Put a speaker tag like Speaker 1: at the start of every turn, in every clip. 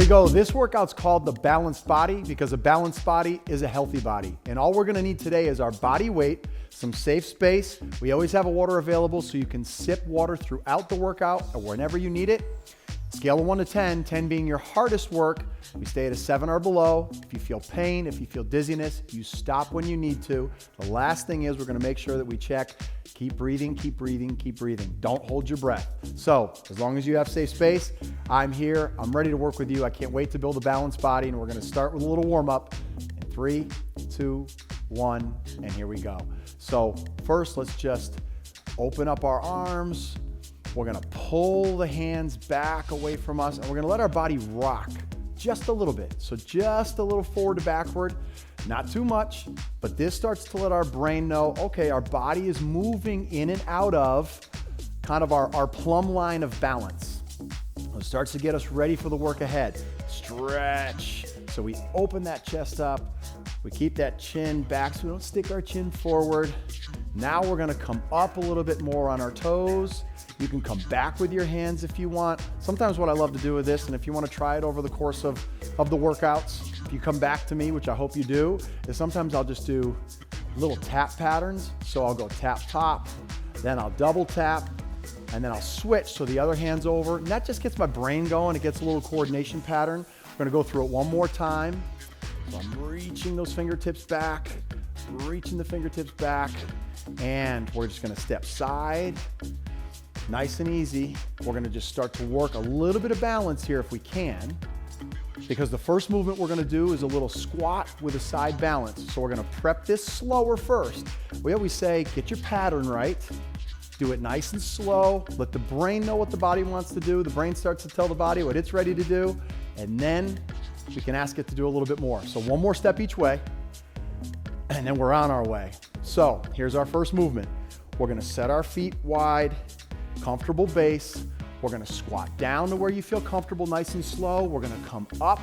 Speaker 1: we go. This workout's called the balanced body because a balanced body is a healthy body. And all we're gonna need today is our body weight, some safe space. We always have a water available so you can sip water throughout the workout or whenever you need it. Scale of 1 to 10, 10 being your hardest work. We stay at a 7 or below. If you feel pain, if you feel dizziness, you stop when you need to. The last thing is we're gonna make sure that we check, keep breathing, keep breathing, keep breathing. Don't hold your breath. So as long as you have safe space, I'm here, I'm ready to work with you. I can't wait to build a balanced body, and we're gonna start with a little warm up. In 3, 2, 1, and here we go. So first, let's just open up our arms. We're gonna pull the hands back away from us, and we're gonna let our body rock just a little bit. So just a little forward to backward, not too much, but this starts to let our brain know, okay, our body is moving in and out of kind of our plumb line of balance. It starts to get us ready for the work ahead. Stretch. So we open that chest up. We keep that chin back so we don't stick our chin forward. Now we're gonna come up a little bit more on our toes. You can come back with your hands if you want. Sometimes what I love to do with this, and if you want to try it over the course of the workouts, if you come back to me, which I hope you do, is sometimes I'll just do little tap patterns. So I'll go tap top, then I'll double tap, and then I'll switch so the other hand's over. And that just gets my brain going. It gets a little coordination pattern. We're gonna go through it one more time. So I'm reaching those fingertips back, reaching the fingertips back, and we're just gonna step side. Nice and easy. We're gonna just start to work a little bit of balance here if we can, because the first movement we're gonna do is a little squat with a side balance. So we're gonna prep this slower first. We always say, get your pattern right. Do it nice and slow. Let the brain know what the body wants to do. The brain starts to tell the body what it's ready to do, and then we can ask it to do a little bit more. So one more step each way, and then we're on our way. So here's our first movement. We're gonna set our feet wide, comfortable base. We're gonna squat down to where you feel comfortable, nice and slow. We're gonna come up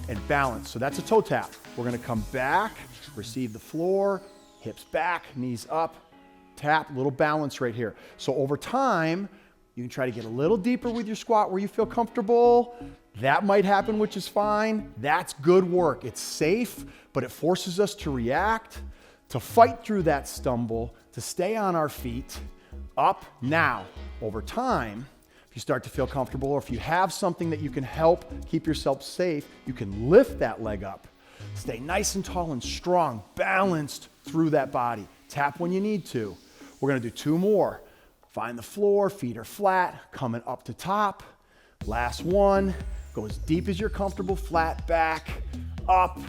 Speaker 1: and balance. So that's a toe tap. We're gonna come back, receive the floor, hips back, knees up, tap, little balance right here. So over time, you can try to get a little deeper with your squat where you feel comfortable. That might happen, which is fine. That's good work. It's safe, but it forces us to react, to fight through that stumble, to stay on our feet. Up now. Over time, if you start to feel comfortable, or if you have something that you can help keep yourself safe, you can lift that leg up. Stay nice and tall and strong, balanced through that body. Tap when you need to. We're gonna do 2 more. Find the floor, feet are flat, coming up to top. Last one, go as deep as you're comfortable, flat back, up,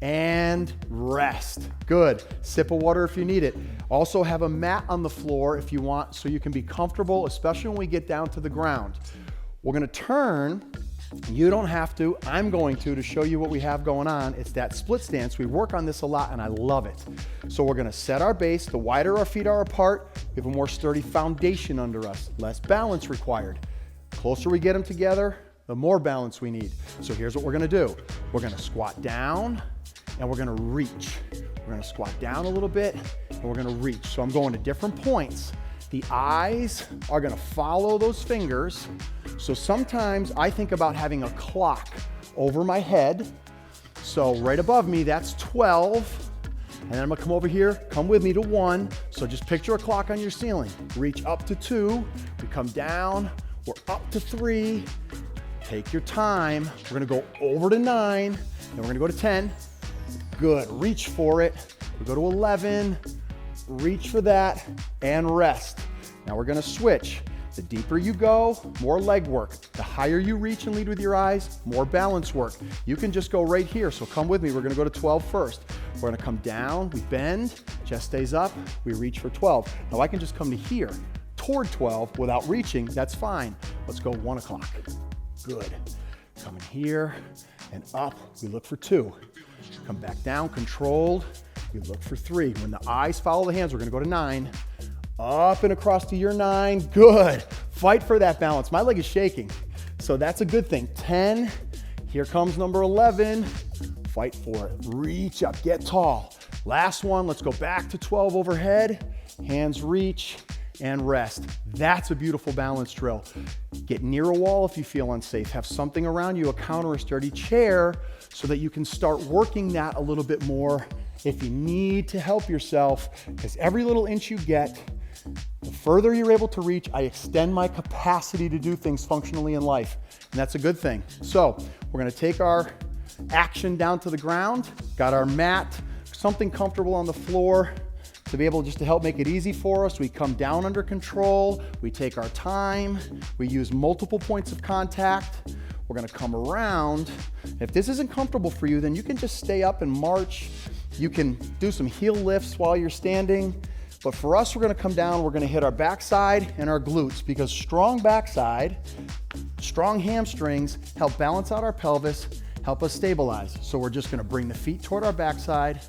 Speaker 1: and rest. Good. Sip of water if you need it. Also have a mat on the floor if you want, so you can be comfortable, especially when we get down to the ground. We're gonna turn. You don't have to. I'm going to show you what we have going on. It's that split stance. We work on this a lot, and I love it. So we're gonna set our base. The wider our feet are apart, we have a more sturdy foundation under us. Less balance required. The closer we get them together, the more balance we need. So here's what we're gonna do. We're gonna squat down, and we're gonna reach. We're gonna squat down a little bit, and we're gonna reach. So I'm going to different points. The eyes are gonna follow those fingers. So sometimes I think about having a clock over my head. So right above me, that's 12. And then I'm gonna come over here, come with me to 1. So just picture a clock on your ceiling. Reach up to 2, we come down, we're up to 3. Take your time. We're gonna go over to 9, then we're gonna go to 10. Good, reach for it. We go to 11, reach for that, and rest. Now we're gonna switch. The deeper you go, more leg work. The higher you reach and lead with your eyes, more balance work. You can just go right here, so come with me. We're gonna go to 12 first. We're gonna come down, we bend, chest stays up, we reach for 12. Now I can just come to here, toward 12 without reaching, that's fine. Let's go 1 o'clock. Good. Coming here and up, we look for 2. Come back down, controlled, we look for 3. When the eyes follow the hands, we're gonna go to 9. Up and across to your 9, good. Fight for that balance. My leg is shaking, so that's a good thing. 10, here comes number 11. Fight for it, reach up, get tall. Last one, let's go back to 12 overhead. Hands reach and rest. That's a beautiful balance drill. Get near a wall if you feel unsafe. Have something around you, a counter, a sturdy chair, so that you can start working that a little bit more if you need to help yourself, because every little inch you get, the further you're able to reach, I extend my capacity to do things functionally in life, and that's a good thing. So we're gonna take our action down to the ground, got our mat, something comfortable on the floor to be able just to help make it easy for us. We come down under control, we take our time, we use multiple points of contact. We're gonna come around. If this isn't comfortable for you, then you can just stay up and march. You can do some heel lifts while you're standing. But for us, we're gonna come down, we're gonna hit our backside and our glutes, because strong backside, strong hamstrings help balance out our pelvis, help us stabilize. So we're just gonna bring the feet toward our backside,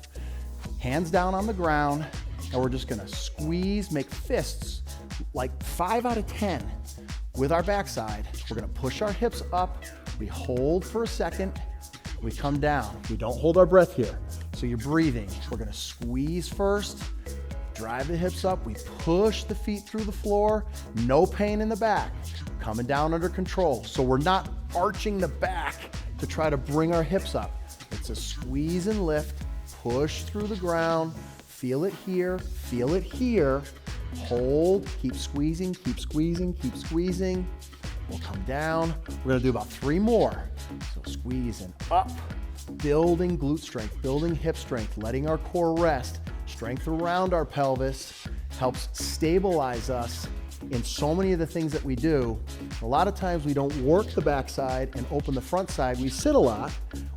Speaker 1: hands down on the ground, and we're just gonna squeeze, make fists like 5 out of 10 with our backside. We're gonna push our hips up, we hold for a second, we come down. We don't hold our breath here. So you're breathing. We're gonna squeeze first, drive the hips up, we push the feet through the floor, no pain in the back, coming down under control. So we're not arching the back to try to bring our hips up. It's a squeeze and lift, push through the ground, feel it here, hold, keep squeezing, keep squeezing, keep squeezing. We'll come down. We're gonna do about 3 more. So squeezing up, building glute strength, building hip strength, letting our core rest. Strength around our pelvis helps stabilize us in so many of the things that we do. A lot of times we don't work the backside and open the front side. We sit a lot,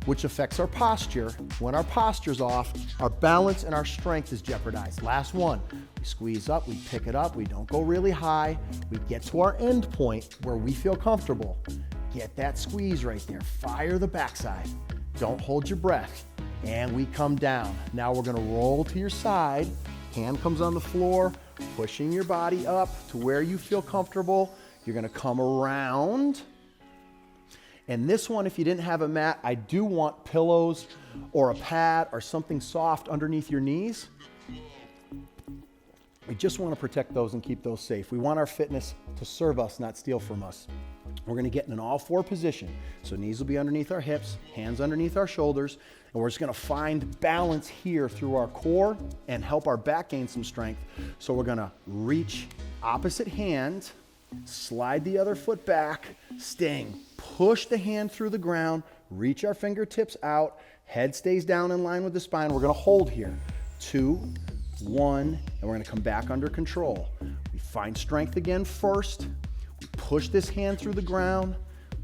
Speaker 1: which affects our posture. When our posture's off, our balance and our strength is jeopardized. Last one, we squeeze up, we pick it up, we don't go really high. We get to our end point where we feel comfortable. Get that squeeze right there. Fire the backside. Don't hold your breath. And we come down. Now we're gonna roll to your side. Hand comes on the floor, pushing your body up to where you feel comfortable. You're gonna come around. And this one, if you didn't have a mat, I do want pillows or a pad or something soft underneath your knees. We just wanna protect those and keep those safe. We want our fitness to serve us, not steal from us. We're gonna get in an all-4 position. So knees will be underneath our hips, hands underneath our shoulders, and we're just gonna find balance here through our core and help our back gain some strength. So we're gonna reach opposite hand, slide the other foot back, staying, push the hand through the ground, reach our fingertips out, head stays down in line with the spine. We're gonna hold here. 2, 1, and we're gonna come back under control. We find strength again first. We push this hand through the ground.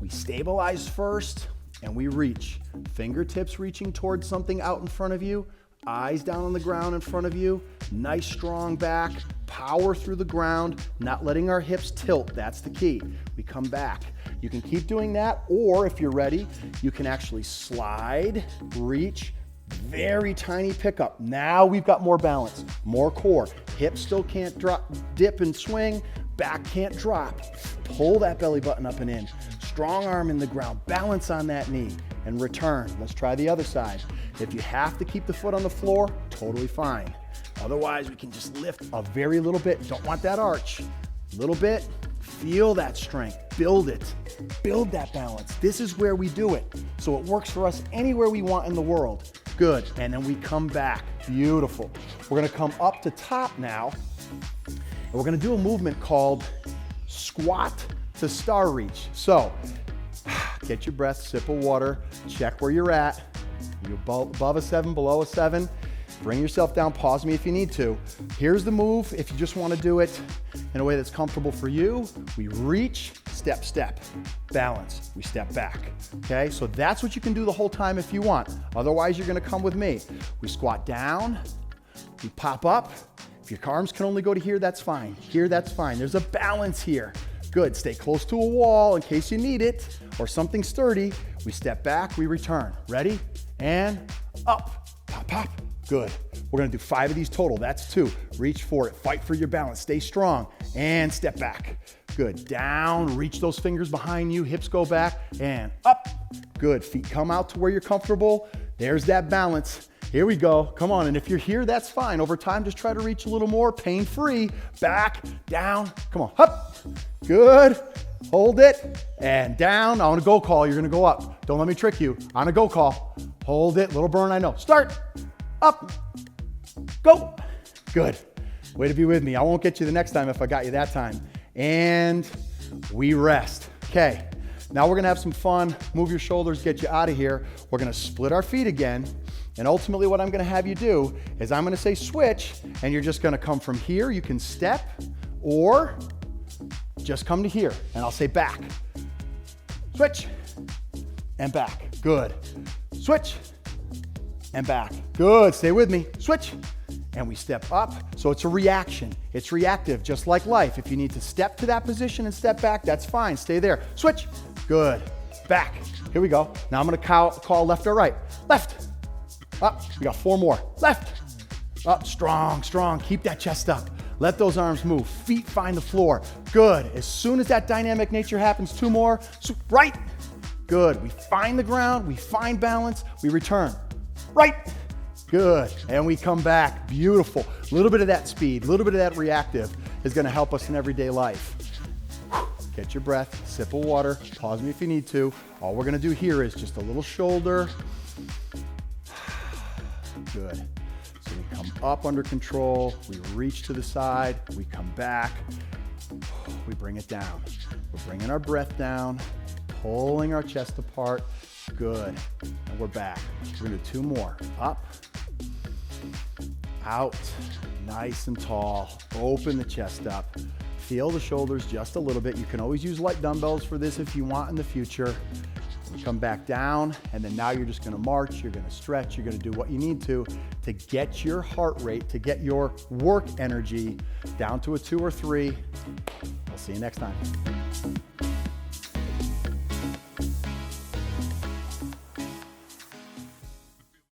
Speaker 1: We stabilize first, and we reach. Fingertips reaching towards something out in front of you, eyes down on the ground in front of you. Nice strong back, power through the ground, not letting our hips tilt. That's the key. We come back. You can keep doing that, or if you're ready, you can actually slide, reach, very tiny pickup. Now we've got more balance, more core. Hips still can't drop, dip and swing. Back can't drop. Pull that belly button up and in. Strong arm in the ground. Balance on that knee and return. Let's try the other side. If you have to keep the foot on the floor, totally fine. Otherwise, we can just lift a very little bit. Don't want that arch. Little bit. Feel that strength. Build it. Build that balance. This is where we do it. So it works for us anywhere we want in the world. Good. And then we come back. Beautiful. We're going to come up to top now. And we're gonna do a movement called squat to star reach. So, get your breath, sip of water, check where you're at. You're above a 7, below a 7. Bring yourself down, pause me if you need to. Here's the move. If you just wanna do it in a way that's comfortable for you, we reach, step, step, balance, we step back, okay? So that's what you can do the whole time if you want. Otherwise, you're gonna come with me. We squat down, we pop up. If your arms can only go to here, that's fine. Here, that's fine. There's a balance here. Good, stay close to a wall in case you need it, or something sturdy. We step back, we return. Ready? And up, pop, pop. Good. We're gonna do 5 of these total. That's 2. Reach for it, fight for your balance, stay strong, and step back. Good, down, reach those fingers behind you, hips go back, and up. Good, feet come out to where you're comfortable. There's that balance. Here we go, come on, and if you're here, that's fine. Over time, just try to reach a little more, pain-free. Back, down, come on, up. Good, hold it, and down. On a go call, you're gonna go up. Don't let me trick you. On a go call, hold it, little burn, I know. Start, up, go. Good, way to be with me. I won't get you the next time if I got you that time. And we rest. Okay, now we're gonna have some fun. Move your shoulders, get you out of here. We're gonna split our feet again. And ultimately what I'm gonna have you do is I'm gonna say switch, and you're just gonna come from here. You can step, or just come to here, and I'll say back. Switch, and back. Good. Switch, and back. Good, stay with me. Switch, and we step up. So it's a reaction. It's reactive, just like life. If you need to step to that position and step back, that's fine. Stay there. Switch. Good. Back. Here we go. Now I'm going to call left or right. Left. Up. We got 4 more. Left. Up. Strong, strong. Keep that chest up. Let those arms move. Feet find the floor. Good. As soon as that dynamic nature happens, 2 more. Right. Good. We find the ground. We find balance. We return. Right. Good. And we come back. Beautiful. A little bit of that speed, a little bit of that reactive is going to help us in everyday life. Get your breath, sip of water, pause me if you need to. All we're going to do here is just a little shoulder. Good. So we come up under control, we reach to the side, we come back, we bring it down. We're bringing our breath down, pulling our chest apart. Good. And we're back. We're going to do 2 more. Up, out, nice and tall. Open the chest up. Feel the shoulders just a little bit. You can always use light dumbbells for this if you want in the future. Come back down, and then now you're just gonna march, you're gonna stretch, you're gonna do what you need to get your heart rate, to get your work energy down to a 2 or 3. I'll see you next time.